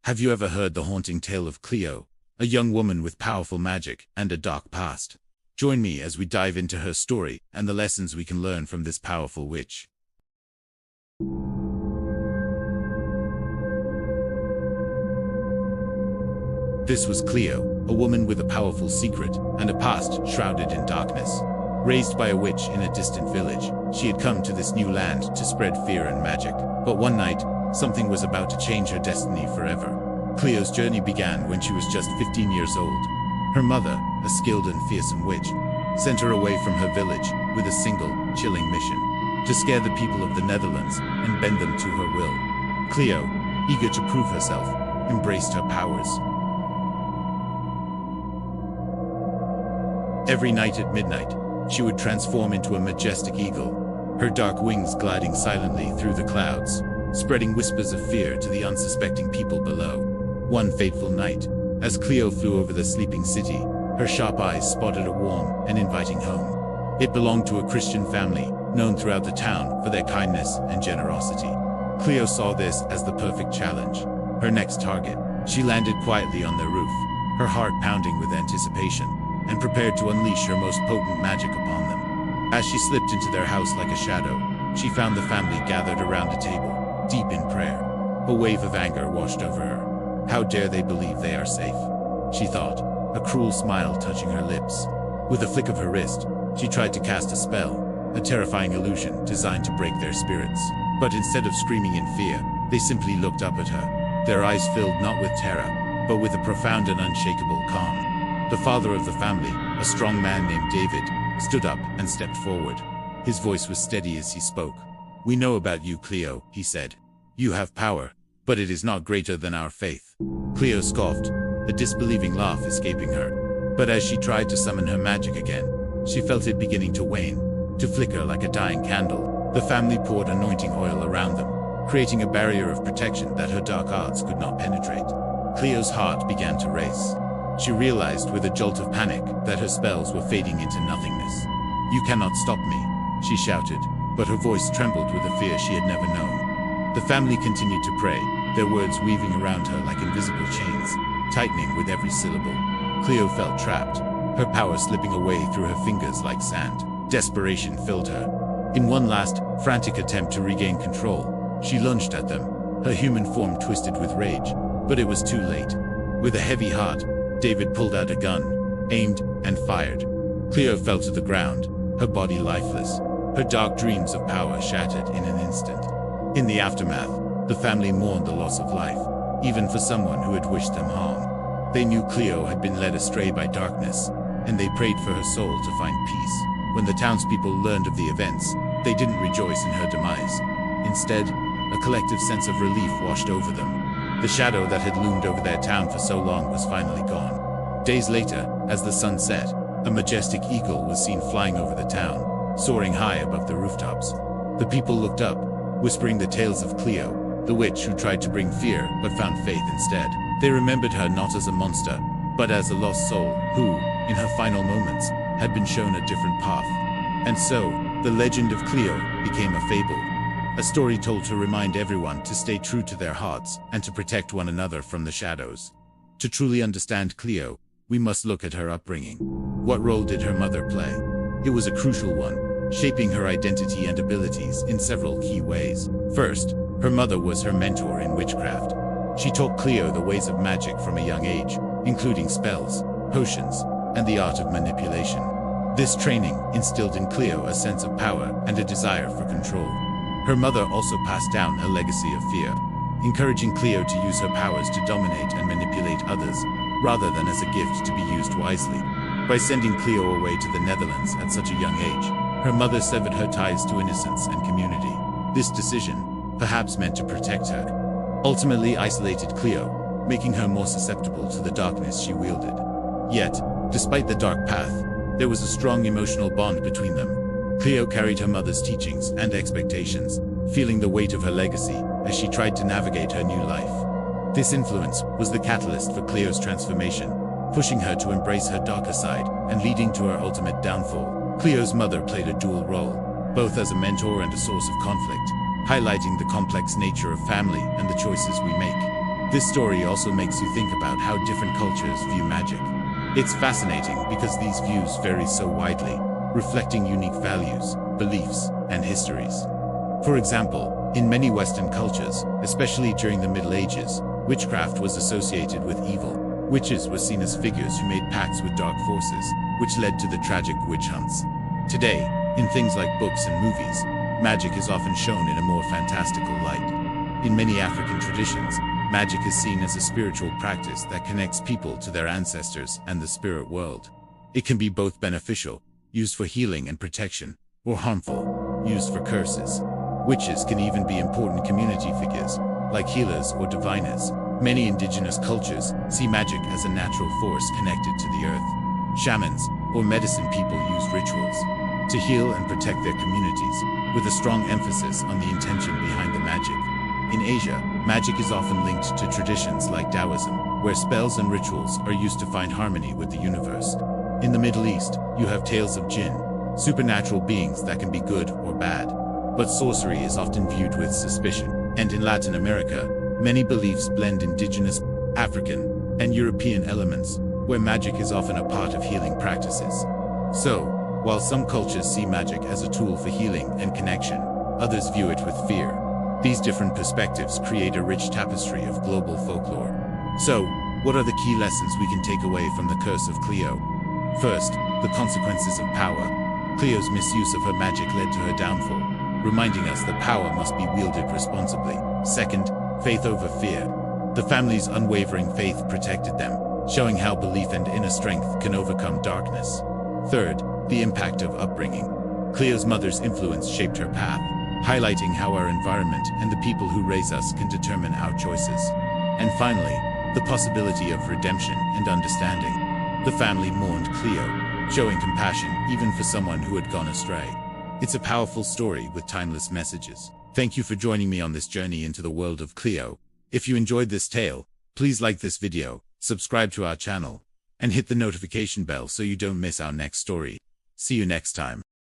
Have you ever heard the haunting tale of Cleo, a young woman with powerful magic and a dark past? Join me as we dive into her story and the lessons we can learn from this powerful witch. This was Cleo, a woman with a powerful secret and a past shrouded in darkness. Raised by a witch in a distant village, she had come to this new land to spread fear and magic. But one night, something was about to change her destiny forever. Cleo's journey began when she was just 15 years old. Her mother, a skilled and fearsome witch, sent her away from her village with a single, chilling mission: to scare the people of the Netherlands and bend them to her will. Cleo, eager to prove herself, embraced her powers. Every night at midnight, she would transform into a majestic eagle, her dark wings gliding silently through the clouds, spreading whispers of fear to the unsuspecting people below. One fateful night, as Cleo flew over the sleeping city, her sharp eyes spotted a warm and inviting home. It belonged to a Christian family, known throughout the town for their kindness and generosity. Cleo saw this as the perfect challenge. Her next target, she landed quietly on their roof, her heart pounding with anticipation, and prepared to unleash her most potent magic upon them. As she slipped into their house like a shadow, she found the family gathered around a table, deep in prayer. A wave of anger washed over her. How dare they believe they are safe? She thought, a cruel smile touching her lips. With a flick of her wrist, she tried to cast a spell, a terrifying illusion designed to break their spirits. But instead of screaming in fear, they simply looked up at her, their eyes filled not with terror, but with a profound and unshakable calm. The father of the family, a strong man named David, stood up and stepped forward. His voice was steady as he spoke. "We know about you, Cleo," he said. "You have power, but it is not greater than our faith." Cleo scoffed, a disbelieving laugh escaping her. But as she tried to summon her magic again, she felt it beginning to wane, to flicker like a dying candle. The family poured anointing oil around them, creating a barrier of protection that her dark arts could not penetrate. Cleo's heart began to race. She realized with a jolt of panic that her spells were fading into nothingness. "You cannot stop me," she shouted, but her voice trembled with a fear she had never known. The family continued to pray, their words weaving around her like invisible chains, tightening with every syllable. Cleo felt trapped, her power slipping away through her fingers like sand. Desperation filled her. In one last, frantic attempt to regain control, she lunged at them, her human form twisted with rage. But it was too late. With a heavy heart, David pulled out a gun, aimed, and fired. Cleo fell to the ground, her body lifeless, her dark dreams of power shattered in an instant. In the aftermath, the family mourned the loss of life, even for someone who had wished them harm. They knew Cleo had been led astray by darkness, and they prayed for her soul to find peace. When the townspeople learned of the events, they didn't rejoice in her demise. Instead, a collective sense of relief washed over them. The shadow that had loomed over their town for so long was finally gone. Days later, as the sun set, a majestic eagle was seen flying over the town, soaring high above the rooftops. The people looked up, whispering the tales of Cleo, the witch who tried to bring fear but found faith instead. They remembered her not as a monster, but as a lost soul who, in her final moments, had been shown a different path. And so, the legend of Cleo became a fable. A story told to remind everyone to stay true to their hearts and to protect one another from the shadows. To truly understand Cleo, we must look at her upbringing. What role did her mother play? It was a crucial one, shaping her identity and abilities in several key ways. First, her mother was her mentor in witchcraft. She taught Cleo the ways of magic from a young age, including spells, potions, and the art of manipulation. This training instilled in Cleo a sense of power and a desire for control. Her mother also passed down a legacy of fear, encouraging Cleo to use her powers to dominate and manipulate others, rather than as a gift to be used wisely. By sending Cleo away to the Netherlands at such a young age, her mother severed her ties to innocence and community. This decision, perhaps meant to protect her, ultimately isolated Cleo, making her more susceptible to the darkness she wielded. Yet, despite the dark path, there was a strong emotional bond between them. Cleo carried her mother's teachings and expectations, feeling the weight of her legacy as she tried to navigate her new life. This influence was the catalyst for Cleo's transformation, pushing her to embrace her darker side and leading to her ultimate downfall. Cleo's mother played a dual role, both as a mentor and a source of conflict, highlighting the complex nature of family and the choices we make. This story also makes you think about how different cultures view magic. It's fascinating because these views vary so widely, reflecting unique values, beliefs, and histories. For example, in many Western cultures, especially during the Middle Ages, witchcraft was associated with evil. Witches were seen as figures who made pacts with dark forces, which led to the tragic witch hunts. Today, in things like books and movies, magic is often shown in a more fantastical light. In many African traditions, magic is seen as a spiritual practice that connects people to their ancestors and the spirit world. It can be both beneficial, used for healing and protection, or harmful, used for curses. Witches can even be important community figures, like healers or diviners. Many indigenous cultures see magic as a natural force connected to the earth. Shamans, or medicine people, use rituals to heal and protect their communities, with a strong emphasis on the intention behind the magic. In Asia, magic is often linked to traditions like Taoism, where spells and rituals are used to find harmony with the universe. In the Middle East, you have tales of jinn, supernatural beings that can be good or bad. But sorcery is often viewed with suspicion. And in Latin America, many beliefs blend indigenous, African, and European elements, where magic is often a part of healing practices. So, while some cultures see magic as a tool for healing and connection, others view it with fear. These different perspectives create a rich tapestry of global folklore. So, what are the key lessons we can take away from the Curse of Cleo? First, the consequences of power. Cleo's misuse of her magic led to her downfall, reminding us that power must be wielded responsibly. Second, faith over fear. The family's unwavering faith protected them, showing how belief and inner strength can overcome darkness. Third, the impact of upbringing. Cleo's mother's influence shaped her path, highlighting how our environment and the people who raise us can determine our choices. And finally, the possibility of redemption and understanding. The family mourned Cleo, showing compassion even for someone who had gone astray. It's a powerful story with timeless messages. Thank you for joining me on this journey into the world of Cleo. If you enjoyed this tale, please like this video, subscribe to our channel, and hit the notification bell so you don't miss our next story. See you next time.